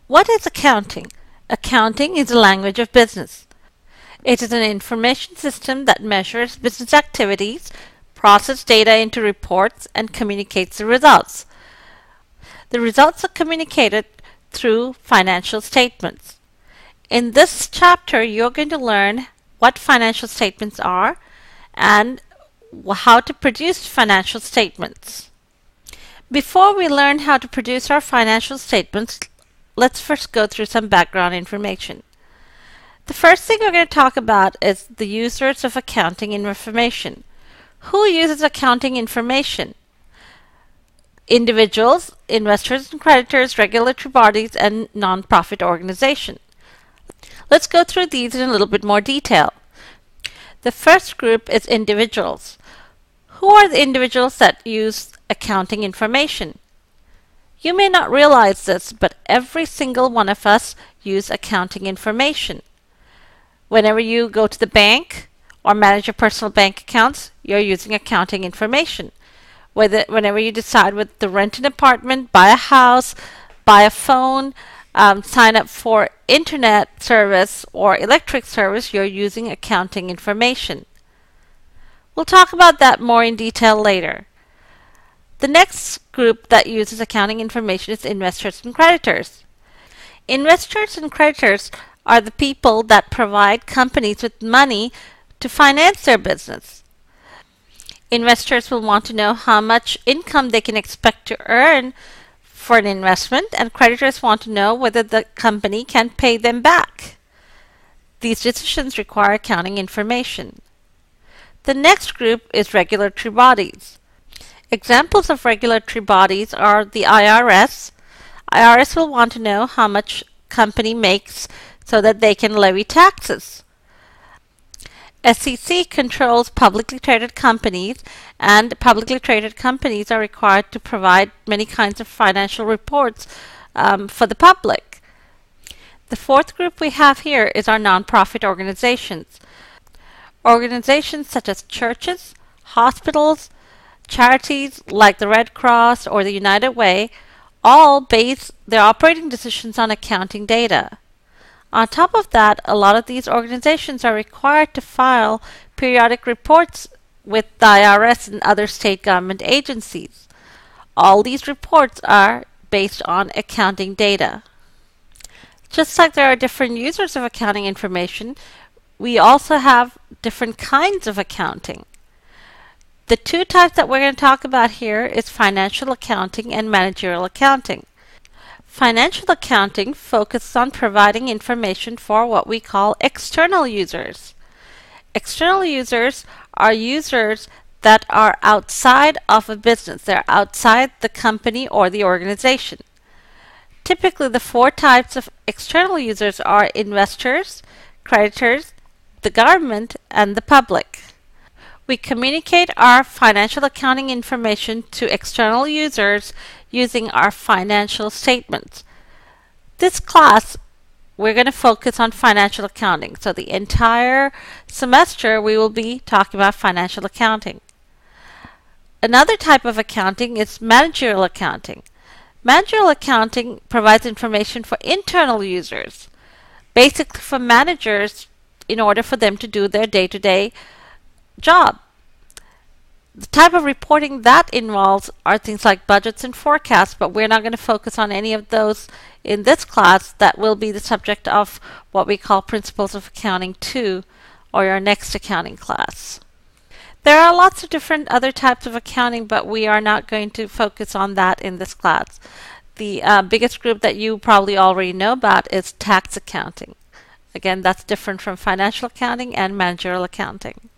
What is accounting? Accounting is the language of business. It is an information system that measures business activities, processes data into reports, and communicates the results. The results are communicated through financial statements. In this chapter, you're going to learn what financial statements are and how to produce financial statements. Before we learn how to produce our financial statements, let's first go through some background information. The first thing we're going to talk about is the users of accounting information. Who uses accounting information? Individuals, investors and creditors, regulatory bodies, and non-profit organizations. Let's go through these in a little bit more detail. The first group is individuals. Who are the individuals that use accounting information? You may not realize this, but every single one of us use accounting information. Whenever you go to the bank or manage your personal bank accounts, you're using accounting information. Whenever you decide whether to rent an apartment, buy a house, buy a phone, sign up for internet service or electric service, you're using accounting information. We'll talk about that more in detail later. The next group that uses accounting information is investors and creditors. Investors and creditors are the people that provide companies with money to finance their business. Investors will want to know how much income they can expect to earn for an investment, and creditors want to know whether the company can pay them back. These decisions require accounting information. The next group is regulatory bodies. Examples of regulatory bodies are the IRS. IRS will want to know how much company makes so that they can levy taxes. SEC controls publicly traded companies, and publicly traded companies are required to provide many kinds of financial reports for the public. The fourth group we have here is our nonprofit organizations. Organizations such as churches, hospitals, charities like the Red Cross or the United Way all base their operating decisions on accounting data. On top of that, a lot of these organizations are required to file periodic reports with the IRS and other state government agencies. All these reports are based on accounting data. Just like there are different users of accounting information, we also have different kinds of accounting. The two types that we're going to talk about here is financial accounting and managerial accounting. Financial accounting focuses on providing information for what we call external users. External users are users that are outside of a business. They're outside the company or the organization. Typically, the four types of external users are investors, creditors, the government, and the public. We communicate our financial accounting information to external users using our financial statements. This class, we're going to focus on financial accounting. So the entire semester, we will be talking about financial accounting. Another type of accounting is managerial accounting. Managerial accounting provides information for internal users, basically for managers in order for them to do their day-to-day job. The type of reporting that involves are things like budgets and forecasts, but we're not going to focus on any of those in this class. That will be the subject of what we call Principles of Accounting 2, or your next accounting class. There are lots of different other types of accounting, but we are not going to focus on that in this class. The biggest group that you probably already know about is tax accounting. Again, that's different from financial accounting and managerial accounting.